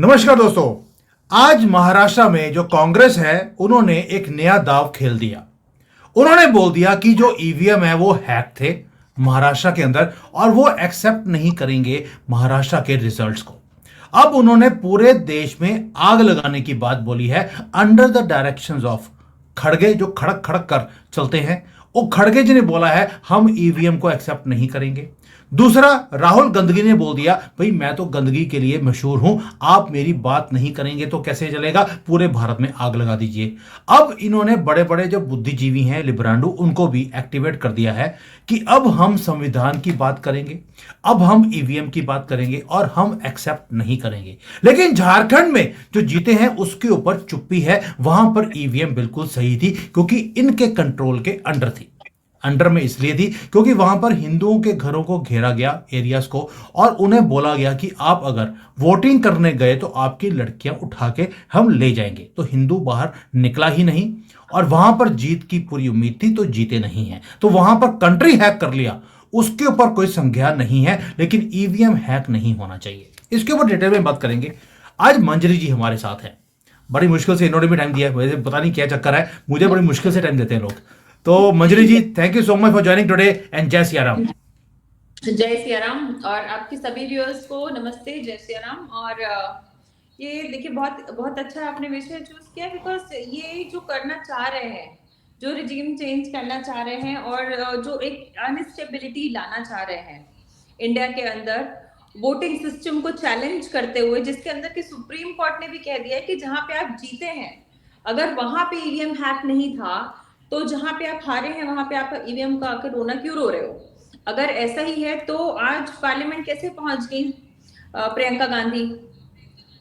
नमस्कार दोस्तों। आज महाराष्ट्र में जो कांग्रेस है उन्होंने एक नया दाव खेल दिया। उन्होंने बोल दिया कि जो ईवीएम है वो हैक थे महाराष्ट्र के अंदर और वो एक्सेप्ट नहीं करेंगे महाराष्ट्र के रिजल्ट्स को। अब उन्होंने पूरे देश में आग लगाने की बात बोली है अंडर द डायरेक्शंस ऑफ खड़गे, जो खड़क खड़क कर चलते हैं। वो खड़गे जी ने बोला है हम ईवीएम को एक्सेप्ट नहीं करेंगे। दूसरा, राहुल गंदगी ने बोल दिया भाई मैं तो गंदगी के लिए मशहूर हूं, आप मेरी बात नहीं करेंगे तो कैसे चलेगा, पूरे भारत में आग लगा दीजिए। अब इन्होंने बड़े बड़े जो बुद्धिजीवी हैं लिब्रांडू, उनको भी एक्टिवेट कर दिया है कि अब हम संविधान की बात करेंगे, अब हम ईवीएम की बात करेंगे और हम एक्सेप्ट नहीं करेंगे। लेकिन झारखंड में जो जीते हैं उसके ऊपर चुप्पी है। वहां पर ईवीएम बिल्कुल सही थी क्योंकि इनके कंट्रोल के अंडर थी। अंडर में इसलिए थी क्योंकि वहां पर हिंदुओं के घरों को घेरा गया, एरियाज को, और उन्हें बोला गया कि आप अगर वोटिंग करने गए तो आपकी लड़कियां उठा के हम ले जाएंगे। तो हिंदू बाहर निकला ही नहीं और वहां पर जीत की पूरी उम्मीद थी तो जीते नहीं है। तो वहां पर कंट्री हैक कर लिया, उसके ऊपर कोई संज्ञान नहीं है, लेकिन ईवीएम हैक नहीं होना चाहिए। इसके ऊपर डिटेल में बात करेंगे। आज मंजरी जी हमारे साथ हैं। बड़ी मुश्किल से इन्होंने भी टाइम दिया है, वैसे पता नहीं क्या चक्कर है, मुझे बड़ी मुश्किल से टाइम देते हैं लोग। तो Manjari ji, thank you so much for joining today and Jai Siya Ram. जय सिया राम और आपकी सभी व्यूअर्स को नमस्ते, जय सिया राम। और ये देखिए बहुत बहुत अच्छा आपने विषय चूज किया, बिकॉज ये जो करना चाह रहे हैं, जो रिजीम चेंज करना चाह रहे हैं और जो एक अनस्टेबिलिटी लाना चाह रहे हैं इंडिया के अंदर, वोटिंग सिस्टम को चैलेंज करते हुए, जिसके अंदर कि सुप्रीम कोर्ट ने भी कह दिया है कि जहां पे आप जीते हैं अगर वहां पे ईवीएम हैक नहीं था तो जहां पे आप हारे हैं वहां पे आप ईवीएम का आकर रोना क्यों रो रहे हो। अगर ऐसा ही है तो आज पार्लियामेंट कैसे पहुंच गई प्रियंका गांधी।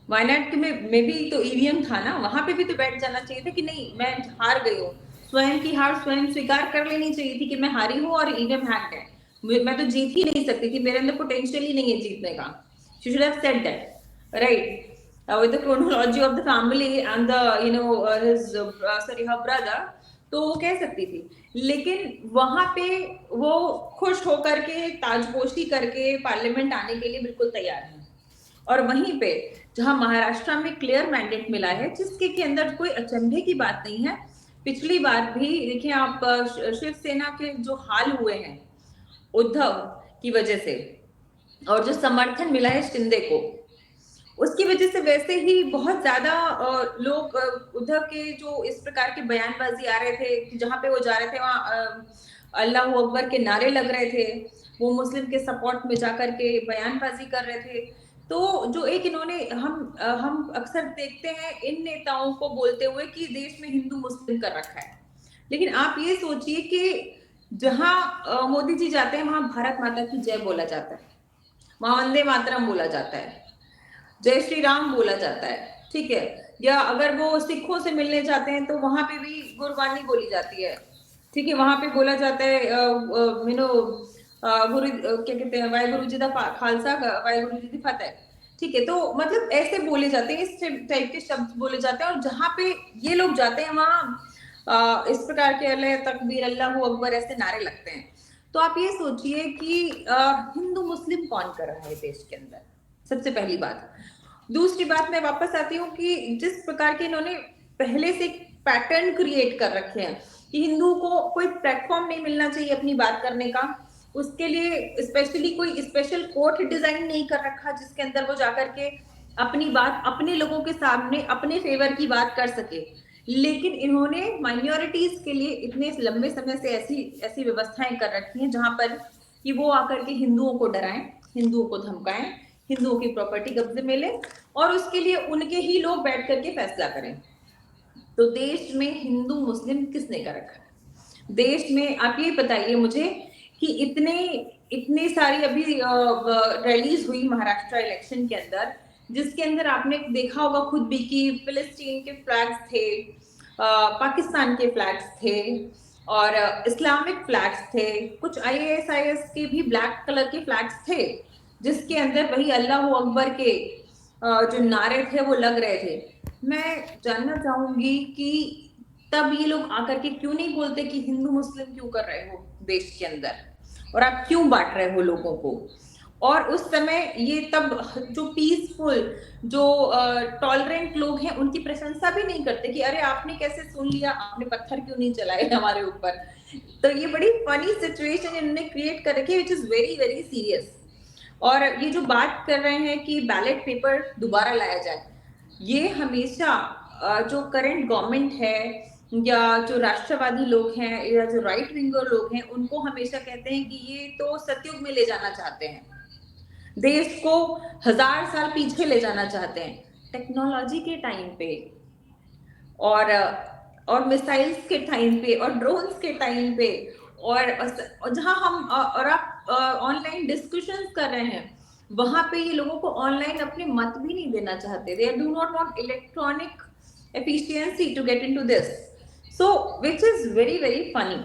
वायनाड में भी तो ईवीएम था ना, वहां पे भी तो बैठ जाना चाहिए था कि नहीं मैं हार गई हूँ, स्वयं की हार स्वयं स्वीकार कर लेनी चाहिए थी कि मैं हारी हूँ और ईवीएम हैक्ड है, मैं तो जीत ही नहीं सकती थी, मेरे अंदर पोटेंशियल ही नहीं है जीतने का। She should have said that, right, with the chronology of the family and the his sorry her brother, तो वो कह सकती थी। लेकिन वहां पे वो खुश होकर के ताजपोशी करके पार्लियामेंट आने के लिए बिल्कुल तैयार है। और वहीं पे जहां महाराष्ट्र में क्लियर मैंडेट मिला है, जिसके के अंदर कोई अचंभे की बात नहीं है। पिछली बार भी देखिए आप, शिवसेना के जो हाल हुए हैं उद्धव की वजह से, और जो समर्थन मिला है शिंदे को, उसकी वजह से वैसे ही बहुत ज्यादा लोग उद्धव के जो इस प्रकार के बयानबाजी आ रहे थे कि जहां पे वो जा रहे थे वहां अल्लाह अकबर के नारे लग रहे थे, वो मुस्लिम के सपोर्ट में जाकर के बयानबाजी कर रहे थे। तो जो एक इन्होंने हम अक्सर देखते हैं इन नेताओं को बोलते हुए कि देश में हिंदू मुस्लिम कर रखा है, लेकिन आप ये सोचिए कि जहां मोदी जी जाते हैं वहां भारत माता की जय बोला जाता है, वहां वंदे मातरम बोला जाता है, जय श्री राम बोला जाता है, ठीक है। या अगर वो सिखों से मिलने जाते हैं तो वहां पे भी गुरबानी बोली जाती है, ठीक है, वहां पे बोला जाता है गुरु क्या कहते हैं, वाहेगुरु जी दा खालसा वाहेगुरु जी दी फतेह, ठीक है। तो मतलब ऐसे बोले जाते हैं, इस टाइप के शब्द बोले जाते हैं, और जहां पे ये लोग जाते हैं वहां इस प्रकार के अल्लाह तकबीर अल्लाह अकबर ऐसे नारे लगते हैं। तो आप ये सोचिए कि हिंदू मुस्लिम कौन कर रहा है देश के अंदर, सबसे पहली बात। दूसरी बात मैं वापस आती हूँ कि जिस प्रकार के इन्होंने पहले से पैटर्न क्रिएट कर रखे हैं कि हिंदू को कोई प्लेटफॉर्म नहीं मिलना चाहिए अपनी बात करने का, उसके लिए स्पेशली कोई स्पेशल कोर्ट डिजाइन नहीं कर रखा जिसके अंदर वो जाकर के अपनी बात अपने लोगों के सामने अपने फेवर की बात कर सके। लेकिन इन्होंने माइनॉरिटीज के लिए इतने लंबे समय से ऐसी ऐसी व्यवस्थाएं कर रखी हैं जहां पर कि वो आकर के हिंदुओं को डराएं, हिंदुओं को धमकाएं, हिंदुओं की प्रॉपर्टी कब्जे में ले, और उसके लिए उनके ही लोग बैठ करके फैसला करें। तो देश में हिंदू मुस्लिम किसने कर रखा है देश में, आप ये बताइए मुझे कि इतने इतनी सारी अभी रैलीज हुई महाराष्ट्र इलेक्शन के अंदर, जिसके अंदर आपने देखा होगा खुद भी कि फिलिस्तीन के फ्लैग्स थे, पाकिस्तान के फ्लैग्स थे, और इस्लामिक फ्लैग्स थे, कुछ IAS के भी ब्लैक कलर के फ्लैग्स थे, जिसके अंदर वही अल्लाह अकबर के जो नारे थे वो लग रहे थे। मैं जानना चाहूंगी कि तब ये लोग आकर के क्यों नहीं बोलते कि हिंदू मुस्लिम क्यों कर रहे हो देश के अंदर, और आप क्यों बांट रहे हो लोगों को। और उस समय ये तब जो पीसफुल, जो टॉलरेंट लोग हैं, उनकी प्रशंसा भी नहीं करते कि अरे आपने कैसे सुन लिया, आपने पत्थर क्यों नहीं चलाए हमारे ऊपर। तो ये बड़ी फनी सिचुएशन इन्होंने क्रिएट कर रखी है, विच इज वेरी वेरी सीरियस। और ये जो बात कर रहे हैं कि बैलेट पेपर दोबारा लाया जाए, ये हमेशा जो करंट गवर्नमेंट है या जो राष्ट्रवादी लोग हैं या जो राइट विंगर लोग हैं, उनको हमेशा कहते हैं कि ये तो सतयुग में ले जाना चाहते हैं, देश को 1000 साल पीछे ले जाना चाहते हैं टेक्नोलॉजी के टाइम पे, और मिसाइल्स के टाइम पे, और ड्रोन्स के टाइम पे, और जहां हम और आप ऑनलाइन डिस्कशंस कर रहे हैं, वहां पे ये लोगों को ऑनलाइन अपने मत भी नहीं देना चाहते। They do not want electronic efficiency to get into this, so which is very very funny.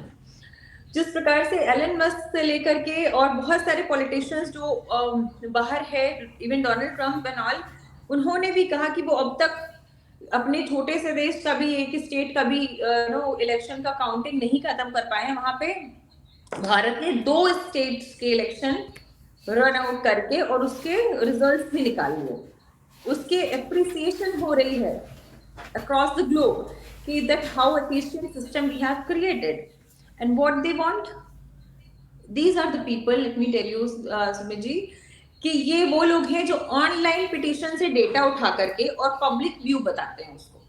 जिस प्रकार से एलन मस्क से लेकर के और बहुत सारे पॉलिटिशियंस जो बाहर है, even Donald Trump and all, उन्होंने भी कहा कि वो अब तक अपने छोटे से देश का भी, एक स्टेट का भी इलेक्शन का काउंटिंग नहीं खत्म कर पाए हैं। वहां पे भारत ने 2 स्टेट्स के इलेक्शन रन आउट करके और उसके रिजल्ट्स भी निकाल लिए। उसके एप्रिसिएशन हो रही है across the globe कि that how efficient system we have created and what they want, these are the people, let me tell you Sumit ji, कि ये वो लोग हैं जो ऑनलाइन पिटीशन से डेटा उठा करके और पब्लिक व्यू बताते हैं उसको।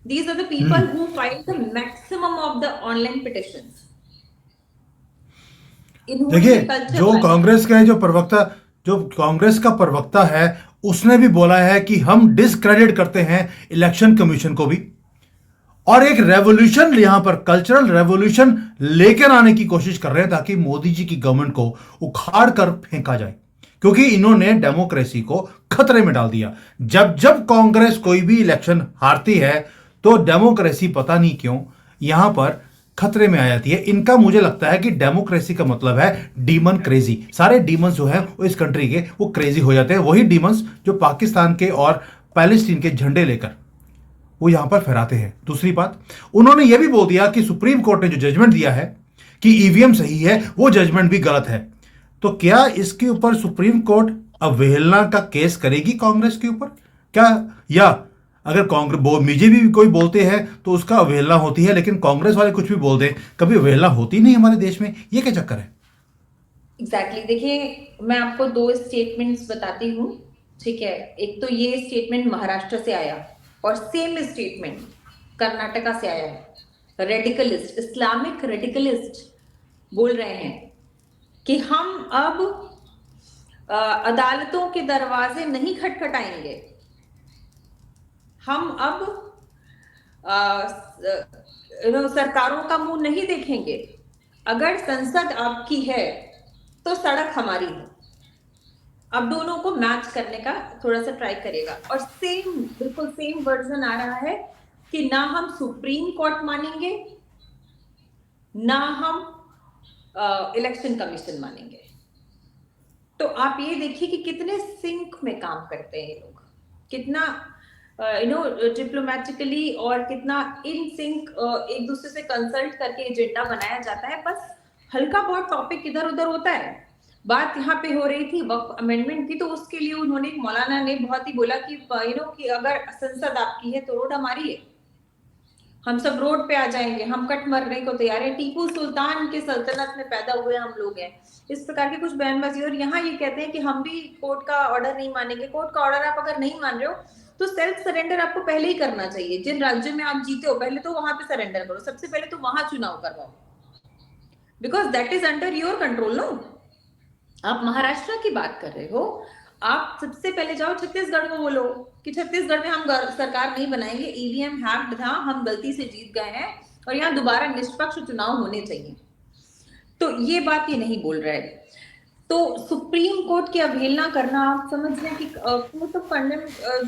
These are the people who file the maximum of the online petitions. देखिए, जो कांग्रेस का है, जो कांग्रेस का प्रवक्ता है, उसने भी बोला है कि हम डिसक्रेडिट करते हैं इलेक्शन कमीशन को भी, और एक रेवोल्यूशन यहां पर कल्चरल रेवोल्यूशन लेकर आने की कोशिश कर रहे हैं ताकि मोदी जी की गवर्नमेंट को उखाड़ कर फेंका जाए, क्योंकि इन्होंने डेमोक्रेसी को खतरे में डाल दिया। जब जब कांग्रेस कोई भी इलेक्शन हारती है तो डेमोक्रेसी पता नहीं क्यों यहां पर खतरे में आ जाती है। इनका मुझे लगता है कि डेमोक्रेसी का मतलब है डीमन क्रेजी। सारे डीमंस जो है वो इस कंट्री के वो क्रेजी हो जाते हैं, वही डीमंस जो पाकिस्तान के और पैलेस्टीन के झंडे लेकर वो यहां पर फहराते हैं। दूसरी बात, उन्होंने यह भी बोल दिया कि सुप्रीम कोर्ट ने जो जजमेंट दिया है कि ईवीएम सही है, वो जजमेंट भी गलत है। तो क्या इसके ऊपर सुप्रीम कोर्ट अवहेलना का केस करेगी कांग्रेस के ऊपर क्या? या अगर कांग्रेस बीजेपी भी कोई बोलते हैं तो उसका अवहेलना होती है, लेकिन कांग्रेस वाले कुछ भी बोल दें, कभी अवहेलना होती नहीं हमारे देश में? ये क्या चक्कर है? एग्जैक्टली देखिए, मैं आपको 2 स्टेटमेंट्स बताती हूँ, ठीक है। एक तो ये स्टेटमेंट महाराष्ट्र से आया और सेम स्टेटमेंट कर्नाटका से आया है। रेडिकलिस्ट, इस्लामिक रेडिकलिस्ट बोल रहे हैं कि हम अब अदालतों के दरवाजे नहीं खटखटाएंगे, हम अब सरकारों का मुंह नहीं देखेंगे, अगर संसद आपकी है तो सड़क हमारी है। अब दोनों को मैच करने का थोड़ा सा ट्राई करेगा, और सेम, बिल्कुल सेम वर्जन आ रहा है कि ना हम सुप्रीम कोर्ट मानेंगे, ना हम इलेक्शन कमीशन मानेंगे। तो आप ये देखिए कि कितने सिंक में काम करते हैं ये लोग, कितना डिप्लोमेटिकली और कितना इन सिंक एक दूसरे से कंसल्ट करके एजेंडा बनाया जाता है। बस हल्का बहुत टॉपिक इधर उधर होता है। बात यहाँ पे हो रही थी वक्फ अमेंडमेंट की, तो उसके लिए उन्होंने, मौलाना ने बहुत ही बोला कि कि अगर संसद आपकी है तो रोड हमारी है, हम सब रोड पे आ जाएंगे, हम कट मरने को तैयार है, टीपू सुल्तान के सल्तनत में पैदा हुए हम लोग हैं, इस प्रकार की कुछ बयानबाजी। और यहाँ ये कहते हैं कि हम भी कोर्ट का ऑर्डर नहीं मानेंगे। कोर्ट का ऑर्डर आप अगर नहीं मान रहे हो तो सेल्फ सरेंडर आपको पहले ही करना चाहिए। जिन राज्यों में आप जीते हो पहले तो वहां पे सरेंडर करो, सबसे पहले तो वहां चुनाव करवाओ, because that is under your control. No, आप महाराष्ट्र की बात कर रहे हो, आप सबसे पहले जाओ छत्तीसगढ़ को बोलो कि छत्तीसगढ़ में हम सरकार नहीं बनाएंगे, ईवीएम हैक्ड था, हम गलती से जीत गए हैं और यहाँ दोबारा निष्पक्ष चुनाव होने चाहिए। तो ये बात ये नहीं बोल रहा है। तो सुप्रीम कोर्ट की अवहेलना करना, आप समझ लें कि कोर्ट ऑफ कंडेम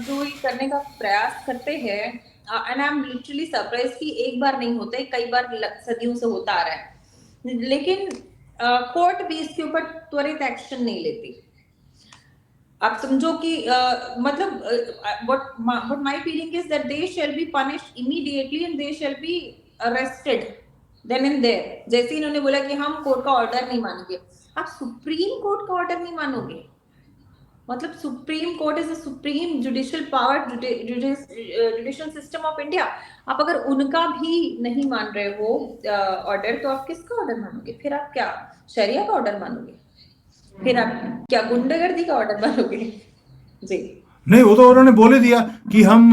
जो ये करने का प्रयास करते हैं, and I am literally surprise कि एक बार नहीं होते, कई बार सदियों से होता आ रहा है, लेकिन कोर्ट भी इसके ऊपर त्वरित एक्शन नहीं लेती। आप समझो कि मतलब what my feeling is that they shall be punished immediately and they shall be arrested then and there। जैसे इन्होंने बोला कि हम कोर्ट का ऑर्डर नहीं मानेंगे, आप सुप्रीम कोर्ट का ऑर्डर नहीं मानोगे? मतलब supreme court is the supreme judicial power, judicial system of India. आप अगर उनका भी नहीं मान रहे हो ऑर्डर, तो आप किसका ऑर्डर मानोगे? फिर आप क्या शरिया का ऑर्डर मानोगे? फिर आप क्या गुंडागर्दी का ऑर्डर मानोगे? जी। नहीं, वो तो उन्होंने बोल ही दिया कि हम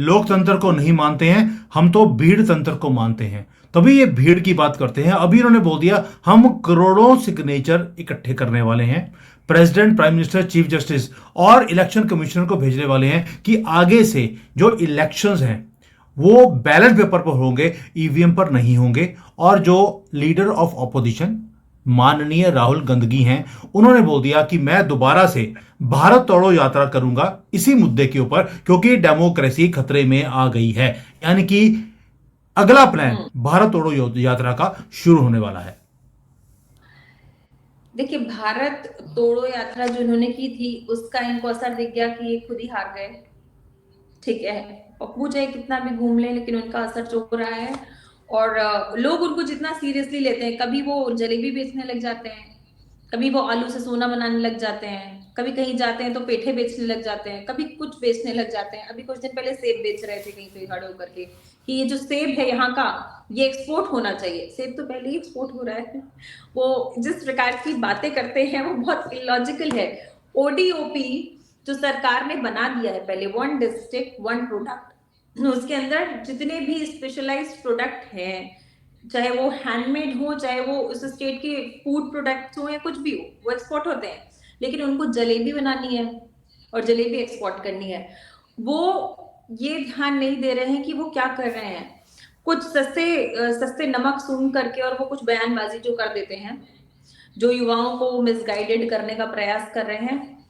लोकतंत्र को नहीं मानते हैं, हम तो भीड़ तंत्र को मानते हैं। तभी ये भीड़ की बात करते हैं। अभी इन्होंने बोल दिया हम करोड़ों सिग्नेचर इकट्ठे करने वाले हैं, president, prime minister, chief justice और इलेक्शन कमिश्नर को भेजने वाले हैं कि आगे से जो इलेक्शंस हैं वो बैलेट पेपर पर होंगे, ईवीएम पर नहीं होंगे। और जो लीडर ऑफ ऑपोजिशन माननीय राहुल गंदगी हैं, उन्होंने बोल दिया कि मैं दोबारा से भारत तोड़ो यात्रा करूंगा इसी मुद्दे के ऊपर, क्योंकि डेमोक्रेसी खतरे में आ गई है। यानी कि अगला प्लान भारत तोड़ो यात्रा का शुरू होने वाला है। देखिए, भारत तोड़ो यात्रा जो इन्होंने की थी उसका इनको असर दिख गया कि ये खुद ही हार गए। ठीक है, पप्पू चाहे कितना भी घूम ले, लेकिन उनका असर जो हो रहा है। और लोग उनको जितना सीरियसली लेते हैं, कभी वो जलेबी बेचने लग जाते हैं, कभी वो आलू से सोना बनाने लग जाते हैं, कभी कहीं जाते हैं तो पेठे बेचने लग जाते हैं, कभी कुछ बेचने लग जाते हैं। अभी कुछ दिन पहले सेब बेच रहे थे कहीं पे खड़े होकर के कि ये जो सेब है यहाँ का, ये एक्सपोर्ट होना चाहिए। सेब तो पहले ही एक्सपोर्ट हो रहा है। वो जिस प्रकार की बातें करते हैं वो बहुत इलॉजिकल है। ओडीओपी जो सरकार ने बना दिया है, पहले वन डिस्ट्रिक्ट वन प्रोडक्ट, उसके अंदर जितने भी स्पेशलाइज्ड प्रोडक्ट हैं, चाहे वो हैंडमेड हो, चाहे वो उस स्टेट के फूड प्रोडक्ट्स हो या कुछ भी हो, वो एक्सपोर्ट होते हैं। लेकिन उनको जलेबी बनानी है और जलेबी एक्सपोर्ट करनी है। वो ये ध्यान नहीं दे रहे हैं कि वो क्या कर रहे हैं। कुछ सस्ते सस्ते नमक सूंघ करके और वो कुछ बयानबाजी जो कर देते हैं, जो युवाओं को मिसगाइडेड करने का प्रयास कर रहे हैं।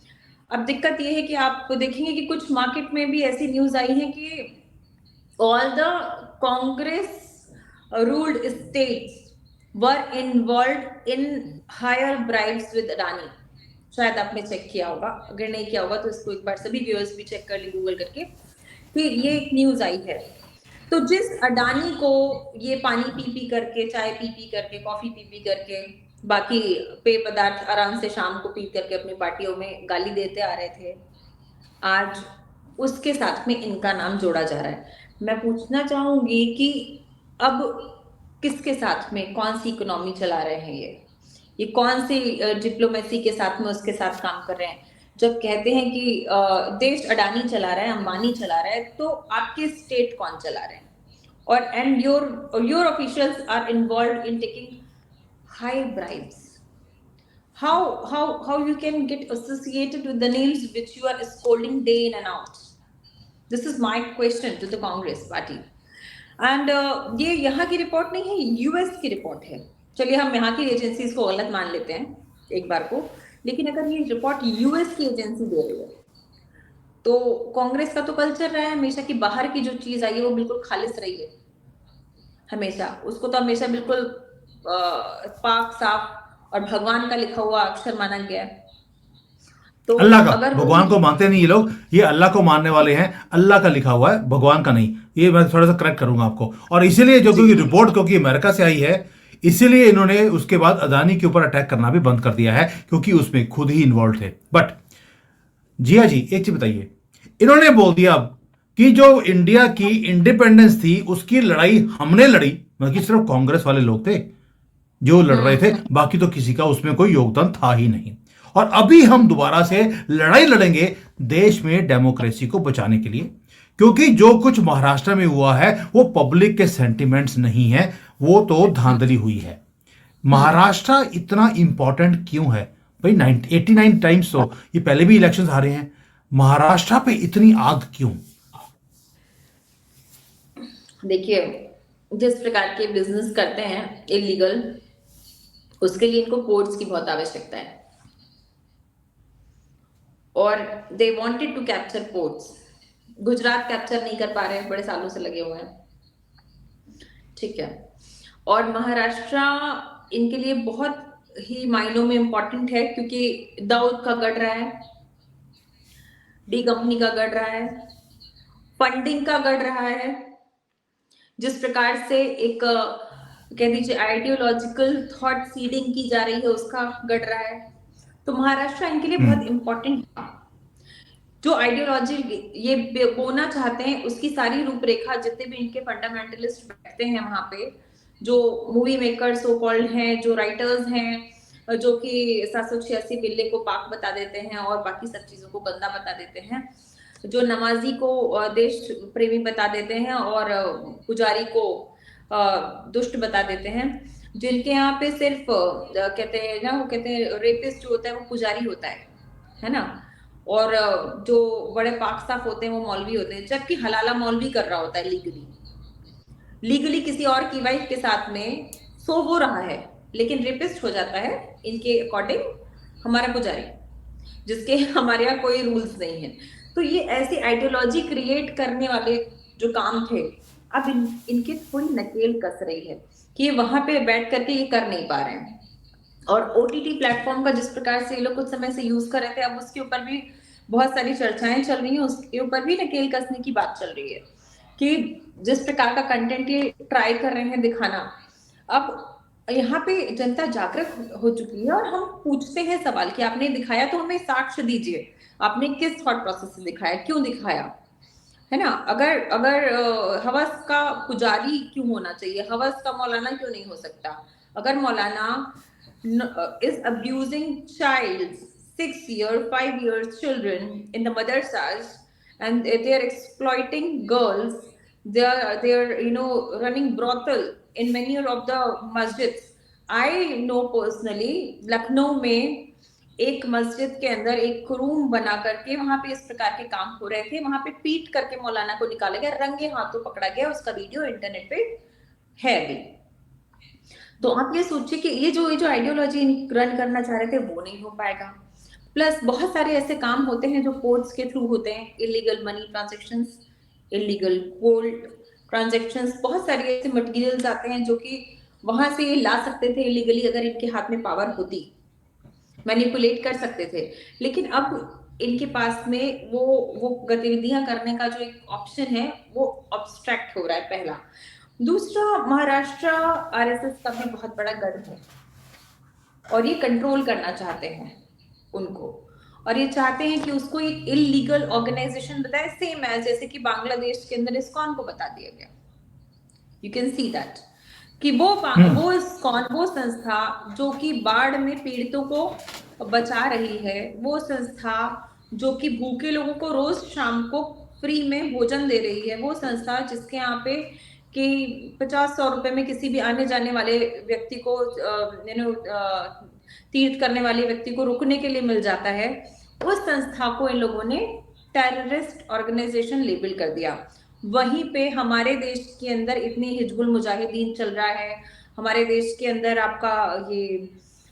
अब दिक्कत ये है कि आप देखेंगे कि कुछ मार्केट में भी ऐसी न्यूज आई है कि all the Congress ruled states were involved in higher bribes with Adani। शायद आपने चेक किया होगा, अगर नहीं किया होगा तो इसको एक बार सभी व्यूअर्स भी चेक कर ली गूगल करके कि ये एक न्यूज आई है। तो जिस अडानी को ये पानी पी पी करके, चाय पी पी करके, कॉफी पी पी करके, बाकी पेय पदार्थ आराम से शाम को पी करके अपनी पार्टियों में गाली देते आ रहे थे, आज उसके साथ में इनका नाम जोड़ा जा रहा है। मैं पूछना चाहूंगी कि अब किसके साथ में कौन सी इकोनॉमी चला रहे हैं ये कौन सी डिप्लोमेसी के साथ में उसके साथ काम कर रहे हैं? जब कहते हैं कि देश अडानी चला रहा है, अंबानी चला रहा है, तो आपके स्टेट कौन चला रहे हैं? और and your officials are involve in taking high bribes. How you can get associated with the names which you are scolding day in and out? This is my question to the Congress party. And ये यहाँ की report नहीं है, US की report है। चलिए हम यहाँ की एजेंसीज को गलत मान लेते हैं एक बार को, लेकिन अगर ये रिपोर्ट यूएस की एजेंसी दे रही है, तो कांग्रेस का तो कल्चर रहा है हमेशा कि बाहर की जो चीज आई है वो बिल्कुल खालिस रही है, हमेशा उसको तो हमेशा बिल्कुल पाक साफ और भगवान का लिखा हुआ अक्षर माना गया है। तो अल्लाह का, अगर वो भगवान को मानते नहीं ये लोग, ये अल्लाह को मानने वाले हैं। अल्लाह का लिखा हुआ है, भगवान का नहीं। ये मैं थोड़ा सा करेक्ट करूंगा आपको। और इसीलिए जो क्योंकि रिपोर्ट क्योंकि अमेरिका से आई है, इसीलिए इन्होंने उसके बाद अदानी के ऊपर अटैक करना भी बंद कर दिया है, क्योंकि उसमें खुद ही इन्वॉल्व थे। बट जिया जी एक चीज बताइए, इन्होंने बोल दिया अब कि जो इंडिया की इंडिपेंडेंस थी उसकी लड़ाई हमने लड़ी, मतलब कि सिर्फ कांग्रेस वाले लोग थे जो लड़ रहे थे, बाकी तो किसी का उसमें कोई योगदान था ही नहीं। और अभी हम दोबारा से लड़ाई लड़ेंगे देश में डेमोक्रेसी को बचाने के लिए, क्योंकि जो कुछ महाराष्ट्र में हुआ है वो पब्लिक के सेंटिमेंट्स नहीं है, वो तो धांधली हुई है। महाराष्ट्र इतना इंपॉर्टेंट क्यों है भाई? 89 टाइम्स तो ये पहले भी इलेक्शंस हारे हैं, महाराष्ट्र पे इतनी आग क्यों? देखिए, जिस प्रकार के बिजनेस करते हैं इलीगल, उसके लिए इनको कोर्ट्स की बहुत आवश्यकता है, और they wanted to capture courts. Gujarat capture नहीं कर पा रहे हैं, बड़े सालों से लगे हुए हैं, ठीक है। और महाराष्ट्र इनके लिए बहुत ही मायनों में इंपॉर्टेंट है, क्योंकि दाऊद का गढ़ रहा है, डी कंपनी का गढ़ रहा है, फंडिंग का गढ़ रहा है। जिस प्रकार से एक कह दीजिए आइडियोलॉजिकल थॉट सीडिंग की जा रही है, उसका गढ़ रहा है। तो महाराष्ट्र इनके लिए बहुत इंपॉर्टेंट था। जो आइडियोलॉजी ये बोना चाहते हैं उसकी सारी रूपरेखा, जितने भी इनके फंडामेंटलिस्ट बैठते हैं वहां पे, जो मूवी मेकर सो कॉल्ड हैं, जो राइटर्स हैं, जो कि 786 बिल्ले को पाक बता देते हैं और बाकी सब चीजों को गंदा बता देते हैं, जो नमाजी को देश प्रेमी बता देते हैं और पुजारी को दुष्ट बता देते हैं, जिनके यहाँ पे सिर्फ कहते हैं ना, वो कहते हैं रेपिस्ट जो होता है वो पुजारी होता है ना, और जो बड़े पाक साफ होते हैं वो मौलवी होते हैं, जबकि हलाला मौलवी कर रहा होता है लीगली किसी और की वाइफ के साथ में सो वो रहा है, लेकिन रेपिस्ट हो जाता है इनके अकॉर्डिंग हमारा पुजारी, जिसके हमारे यहाँ कोई रूल्स नहीं है। तो ये ऐसी आइडियोलॉजी क्रिएट करने वाले जो काम थे, अब इनके थोड़ी नकेल कस रही है कि वहां पे बैठ करके ये कर नहीं पा रहे हैं। और ओटीटी प्लेटफॉर्म का जिस प्रकार से ये लोग कुछ समय से यूज कर रहे थे, अब उसके ऊपर भी बहुत सारी चर्चाएं चल रही हैं, उसके ऊपर भी नकेल कसने की बात चल रही है कि जिस प्रकार का कंटेंट ये ट्राई कर रहे हैं दिखाना, अब यहाँ पे जनता जागरूक हो चुकी है और हम पूछते हैं सवाल कि आपने दिखाया तो हमें साक्ष्य दीजिए, आपने किस थॉट प्रोसेस से दिखाया, क्यों दिखाया, है ना। अगर अगर हवस का पुजारी क्यों होना चाहिए, हवस का मौलाना क्यों नहीं हो सकता। अगर मौलाना is abusing child 6 year 5 years children in the madrasas and they are exploiting girls, they are running brothel in many of the masjids. I know personally Lucknow में एक मस्जिद के अंदर एक रूम बना करके वहां पे इस प्रकार के काम हो रहे थे, वहां पे पीट करके मौलाना को निकाला गया, रंगे हाथों पकड़ा गया, उसका वीडियो इंटरनेट पे है भी। तो आप ये सोचिए कि ये जो आइडियोलॉजी रन करना चाह रहे थे वो नहीं हो पाएगा। प्लस बहुत सारे ऐसे काम होते हैं जो कोर्ट्स के थ्रू होते हैं, illegal money transactions, illegal gold transactions, बहुत सारे ऐसे मटेरियल्स आते हैं जो कि वहां से ये ला सकते थे इलीगली, अगर इनके हाथ में पावर होती, मैनिपुलेट कर सकते थे। लेकिन अब इनके पास में वो गतिविधियां करने का जो एक ऑप्शन है वो ऑब्स्ट्रैक्ट हो रहा है, पहला। दूसरा, महाराष्ट्र आरएसएस का भी बहुत बड़ा गढ़ है और ये कंट्रोल करना चाहते हैं उनको, और ये चाहते हैं कि उसको एक इलीगल ऑर्गेनाइजेशन बताए, सेम एज जैसे कि बांग्लादेश के अंदर इस्कॉन को बता दिया गया। यू कैन सी दैट कि वो इस्कॉन, वो संस्था जो कि बाढ़ में पीड़ितों को बचा रही है, वो संस्था जो कि भूखे लोगों को रोज शाम को फ्री में भोजन दे रही है, वो संस्था जिसके यहाँ पे कि 50-100 रुपए में किसी भी आने जाने वाले व्यक्ति को तीर्थ करने वाले व्यक्ति को रुकने के लिए मिल जाता है, उस संस्था को इन लोगों ने टेररिस्ट ऑर्गेनाइजेशन लेबल कर दिया। वहीं पे हमारे देश के अंदर इतनी हिजबुल मुजाहिदीन चल रहा है, हमारे देश के अंदर आपका ये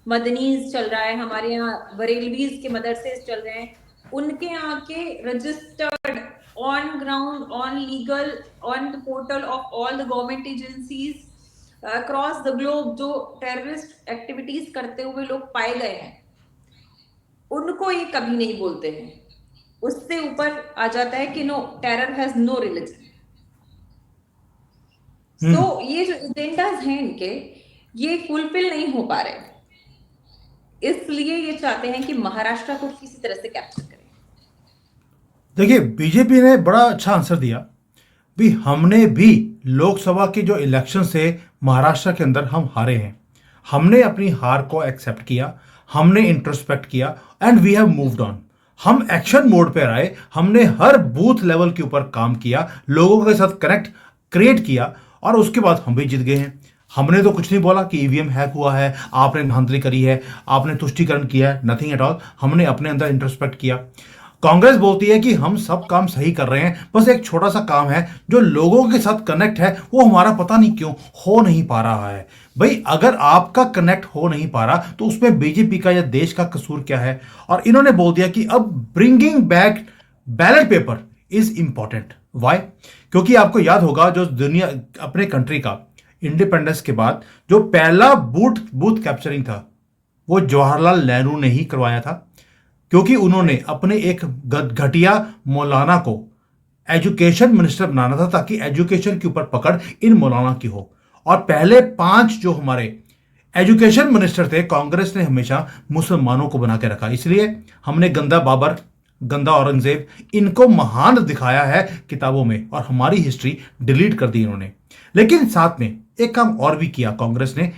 मदनीज चल रहा है, हमारे यहाँ बरेलवीज के मदरसे चल रहे हैं, उनके यहाँ के registered on ground, on legal, on the portal of all the government agencies across the globe जो टेररिस्ट एक्टिविटीज करते हुए लोग पाए गए हैं, उनको ये कभी नहीं बोलते हैं। उससे ऊपर आ जाता है कि no, terror has no religion. So ये जो एजेंडाज हैं इनके, ये फुलफिल नहीं हो पा रहे, इसलिए ये चाहते हैं कि महाराष्ट्र को किसी तरह से कैप्चर करें। देखिए, बीजेपी ने बड़ा अच्छा आंसर दिया भी, हमने भी लोकसभा के जो इलेक्शन से महाराष्ट्र के अंदर हम हारे हैं, हमने अपनी हार को एक्सेप्ट किया, हमने इंट्रोस्पेक्ट किया and we have moved on. हम एक्शन मोड पे आए, हमने हर बूथ लेवल के ऊपर काम किया, लोगों के साथ कनेक्ट क्रिएट किया और उसके बाद हम भी जीत गए हैं। हमने तो कुछ नहीं बोला कि ईवीएम हैक हुआ है, आपने धांधली करी है, आपने तुष्टीकरण किया है, नथिंग एट ऑल। हमने अपने अंदर इंट्रोस्पेक्ट किया। कांग्रेस बोलती है कि हम सब काम सही कर रहे हैं, बस एक छोटा सा काम है जो लोगों के साथ कनेक्ट है, वो हमारा पता नहीं क्यों हो नहीं पा रहा है। भाई, अगर आपका कनेक्ट हो नहीं पा रहा तो उसमें बीजेपी का या देश का कसूर क्या है। और इन्होंने बोल दिया कि अब bringing back ballot paper is important. Why? क्योंकि आपको याद होगा, जो दुनिया अपने कंट्री का इंडिपेंडेंस के बाद जो पहला बूथ कैप्चरिंग था वो जवाहरलाल नेहरू ने ही करवाया था, क्योंकि उन्होंने अपने एक घटिया मौलाना को एजुकेशन मिनिस्टर बनाना था ताकि एजुकेशन के ऊपर पकड़ इन मौलाना की हो। और पहले 5 जो हमारे एजुकेशन मिनिस्टर थे, कांग्रेस ने हमेशा मुसलमानों को बना के रखा। इसलिए हमने गंदा बाबर, गंदा औरंगजेब, इनको महान दिखाया है किताबों में और हमारी हिस्ट्री डिलीट कर दी इन्होंने। लेकिन साथ में एक काम और भी किया कांग्रेस ने।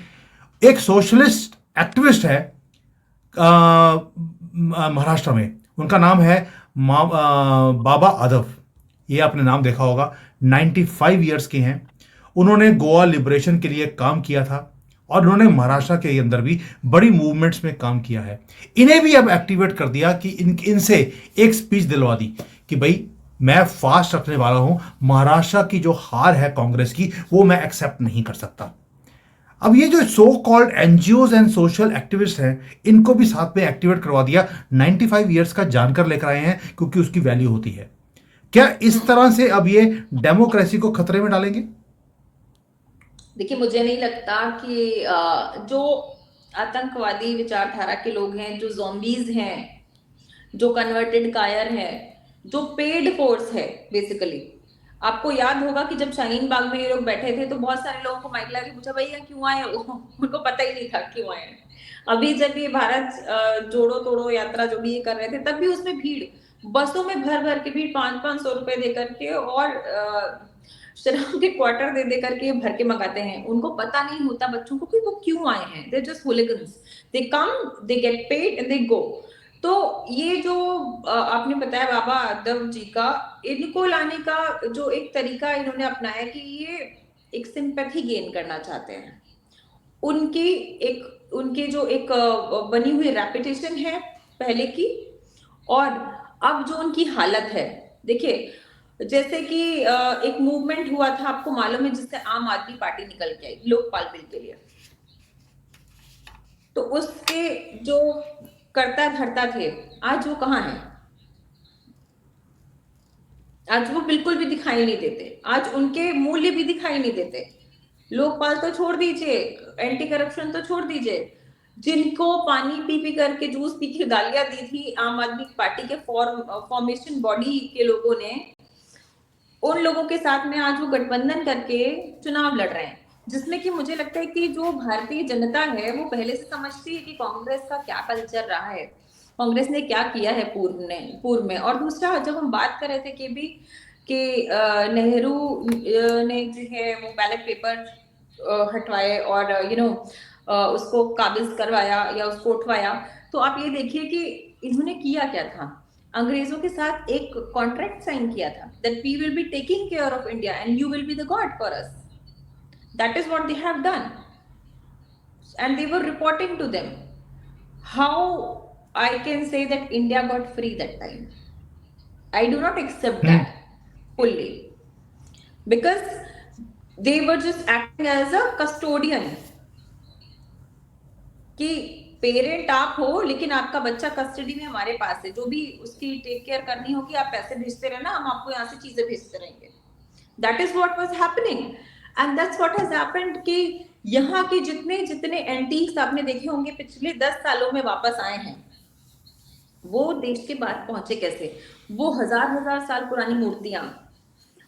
एक सोशलिस्ट एक्टिविस्ट है महाराष्ट्र में, उनका नाम है बाबा आदव। ये आपने नाम देखा होगा। 95 ईयर्स के हैं। उन्होंने गोवा लिबरेशन के लिए काम किया था और उन्होंने महाराष्ट्र के अंदर भी बड़ी मूवमेंट्स में काम किया है। इन्हें भी अब एक्टिवेट कर दिया कि इनसे एक स्पीच दिलवा दी कि भाई मैं फास्ट रखने वाला हूं, महाराष्ट्र की जो हार है कांग्रेस की वो मैं एक्सेप्ट नहीं कर सकता। अब ये जो so called NGOs and social activist हैं, इनको भी साथ में एक्टिवेट करवा दिया। 95 ईयर्स का जानकर लेकर आए हैं क्योंकि उसकी वैल्यू होती है। क्या इस तरह से अब ये डेमोक्रेसी को खतरे में डालेंगे? देखिए, मुझे नहीं लगता कि जो आतंकवादी विचारधारा के लोग हैं, जो ज़ॉम्बीज हैं, जो कन्वर्टेड कायर हैं, जो पेड फोर्स है बेसिकली। आपको याद होगा कि जब शाहीन बाग में ये लोग बैठे थे तो बहुत सारे लोगों को माइक लगा के पूछा, भैया क्यों आए हो? उनको पता ही नहीं था क्यों आए हैं। अभी जब ये भारत जोड़ो तोड़ो यात्रा जो भी ये कर रहे थे, तब भी उसमें भीड़, बसों में भर भर के भीड़, 500-500 रुपए दे करके और शराब के क्वार्टर दे दे करके ये भर के मंगाते हैं। उनको पता नहीं होता बच्चों को कि वो क्यों आए हैं। They just hooligans, they come, they get paid and they go. तो ये जो आपने बताया बाबा आदव जी का, इनको लाने का जो एक तरीका इन्होंने अपनाया कि ये एक सिंपैथी गेन करना चाहते हैं। उनके जो एक बनी हुई रेपुटेशन है पहले की, और अब जो उनकी हालत है, देखिए जैसे कि एक मूवमेंट हुआ था, आपको मालूम है, जिससे आम आदमी पार्टी निकल के आई लोकपाल बिल के लिए। तो उसके जो करता धरता थे, आज वो कहाँ है? आज वो बिल्कुल भी दिखाई नहीं देते। आज उनके मूल्य भी दिखाई नहीं देते। लोकपाल तो छोड़ दीजिए, एंटी करप्शन तो छोड़ दीजिए, जिनको पानी पी पी करके, जूस पी के गालियां दी थी आम आदमी पार्टी के फॉर्मेशन बॉडी के लोगों ने, उन लोगों के साथ में आज वो गठबंधन करके चुनाव लड़ रहे हैं, जिसमें कि मुझे लगता है कि जो भारतीय जनता है वो पहले से समझती है कि कांग्रेस का क्या कल्चर रहा है, कांग्रेस ने क्या किया है पूर्व में। और दूसरा, जब हम बात कर रहे थे कि नेहरू ने जो है वो बैलेट पेपर हटवाए और उसको काबिज करवाया या उसको उठवाया, तो आप ये देखिए कि इन्होंने किया क्या था। अंग्रेजों के साथ एक कॉन्ट्रैक्ट साइन किया था, that we will be taking care of India and you will be the god for us. That is what they have done, and they were reporting to them. How I can say that India got free that time? I do not accept that fully, because they were just acting as a custodian. कि parent आप हो, लेकिन आपका बच्चा custody में हमारे पास है, जो भी उसकी टेक केयर करनी होगी आप पैसे भेजते रहना, हम आपको यहाँ से चीजें भेजते रहेंगे। That is what was happening and that's what has happened कि यहाँ के जितने एंटीक्स आपने देखे होंगे पिछले 10 सालों में वापस आए हैं, वो देश के बाहर पहुंचे कैसे? वो हजार साल पुरानी मूर्तियां,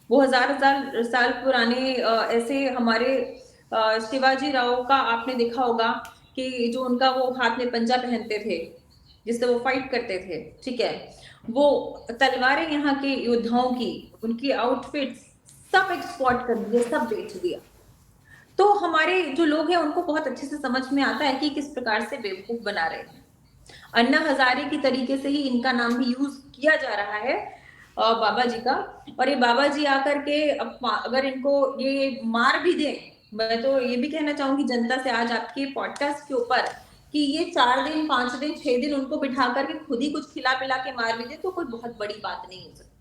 वो हजार साल पुराने ऐसे हमारे शिवाजी राव का आपने देखा होगा कि जो उनका वो हाथ में पंजा पहनते थे जिससे वो फाइट करते थे, ठीक है, वो तलवारें यहाँ के योद्धाओं की, उनकी आउटफिट्स सब एक्सपोर्ट कर दिए, सब बेच दिया। तो हमारे जो लोग हैं उनको बहुत अच्छे से समझ में आता है कि किस प्रकार से बेवकूफ बना रहे हैं। अन्ना हजारे की तरीके से ही इनका नाम भी यूज किया जा रहा है बाबा जी का। और ये बाबा जी आकर के अगर इनको ये मार भी दे, मैं तो ये भी कहना चाहूंगी जनता से आज आपके पॉडकास्ट के ऊपर कि ये 4 दिन 5 दिन 6 दिन उनको बिठा करके खुद ही कुछ खिला पिला के मार भी दे तो कोई बहुत बड़ी बात नहीं हो सकती।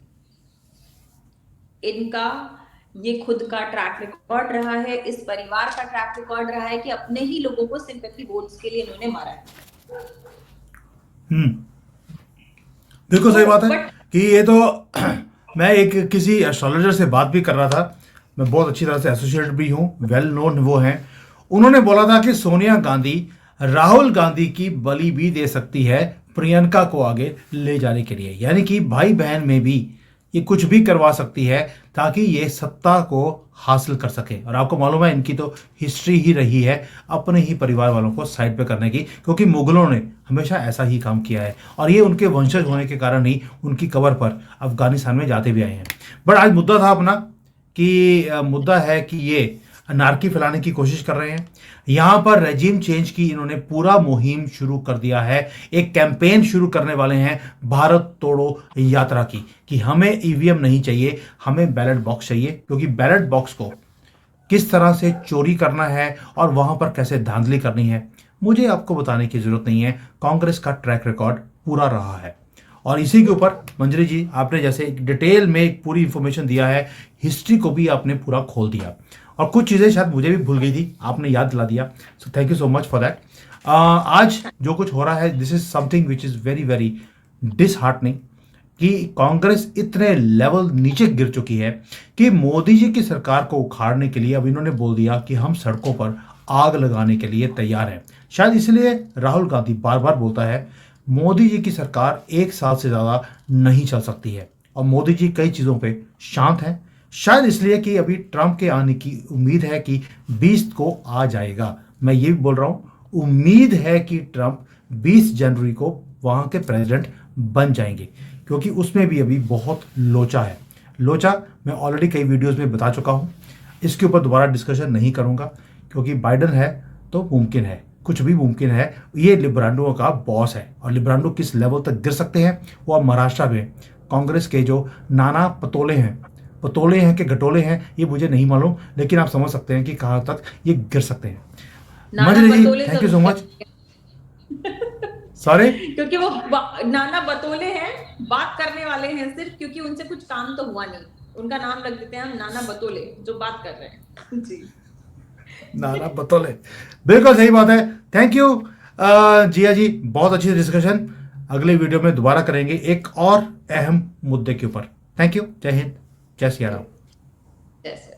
इनका ये खुद का ट्रैक रिकॉर्ड रहा है, इस परिवार का ट्रैक रिकॉर्ड रहा है कि अपने ही लोगों को सिंपैथी वोट्स के लिए इन्होंने मारा है। बिल्कुल सही बात है कि ये तो मैं एक किसी एस्ट्रोलॉजर से बात भी कर रहा था, मैं बहुत अच्छी तरह से एसोसिएटेड भी हूँ, वेल नोन वो हैं। उन्होंने बोला था कि सोनिया गांधी राहुल गांधी की बलि भी दे सकती है प्रियंका को आगे ले जाने के लिए, यानी कि भाई बहन में भी ये कुछ भी करवा सकती है ताकि ये सत्ता को हासिल कर सके। और आपको मालूम है इनकी तो हिस्ट्री ही रही है अपने ही परिवार वालों को साइड पे करने की, क्योंकि मुगलों ने हमेशा ऐसा ही काम किया है और ये उनके वंशज होने के कारण ही उनकी कबर पर अफगानिस्तान में जाते भी आए हैं। बट आज मुद्दा था अपना कि मुद्दा है कि ये अनारकी फैलाने की कोशिश कर रहे हैं। यहाँ पर रेजिम चेंज की इन्होंने पूरा मुहिम शुरू कर दिया है, एक कैंपेन शुरू करने वाले हैं भारत तोड़ो यात्रा की, कि हमें ईवीएम नहीं चाहिए, हमें बैलेट बॉक्स चाहिए। क्योंकि बैलेट बॉक्स को किस तरह से चोरी करना है और वहां पर कैसे धांधली करनी है मुझे आपको बताने की जरूरत नहीं है। कांग्रेस का ट्रैक रिकॉर्ड पूरा रहा है और इसी के ऊपर मंजरी जी आपने जैसे डिटेल में एक पूरी इंफॉर्मेशन दिया है, हिस्ट्री को भी आपने पूरा खोल दिया और कुछ चीज़ें शायद मुझे भी भूल गई थी, आपने याद दिला दिया। So thank you so much for that. आज जो कुछ हो रहा है this is something which is very very disheartening कि कांग्रेस इतने लेवल नीचे गिर चुकी है कि मोदी जी की सरकार को उखाड़ने के लिए अब इन्होंने बोल दिया कि हम सड़कों पर आग लगाने के लिए तैयार हैं। शायद इसलिए राहुल गांधी बार बार बोलता है मोदी जी की सरकार 1 साल से ज़्यादा नहीं चल सकती है और मोदी जी कई चीज़ों पे शांत हैं। शायद इसलिए कि अभी ट्रंप के आने की उम्मीद है कि 20 को आ जाएगा। मैं ये भी बोल रहा हूँ उम्मीद है कि ट्रंप 20 जनवरी को वहाँ के प्रेसिडेंट बन जाएंगे, क्योंकि उसमें भी अभी बहुत लोचा है। लोचा मैं ऑलरेडी कई वीडियोस में बता चुका हूँ, इसके ऊपर दोबारा डिस्कशन नहीं करूँगा, क्योंकि बाइडन है तो मुमकिन है, कुछ भी मुमकिन है। ये लिब्रांडो का बॉस है और लिब्रांडो किस लेवल तक गिर सकते हैं वो अब महाराष्ट्र में कांग्रेस के जो नाना पतोले हैं कि घटोले हैं ये मुझे नहीं मालूम, लेकिन आप समझ सकते हैं कि कहाँ तक ये गिर सकते हैं। Manjari ji thank you so much. Sorry, क्योंकि वो नाना बतोले हैं, बात करने वाले हैं सिर्फ, क्योंकि उनसे कुछ काम तो हुआ नहीं, उनका नाम रख देते हैं हम नाना बतोले जो बात कर रहे हैं। जी नाना बतौले, बिल्कुल सही बात है। थैंक यू जिया जी, बहुत अच्छी डिस्कशन। अगले वीडियो में दोबारा करेंगे एक और अहम मुद्दे के ऊपर। थैंक यू, जय हिंद, जय सिया राम। जैसे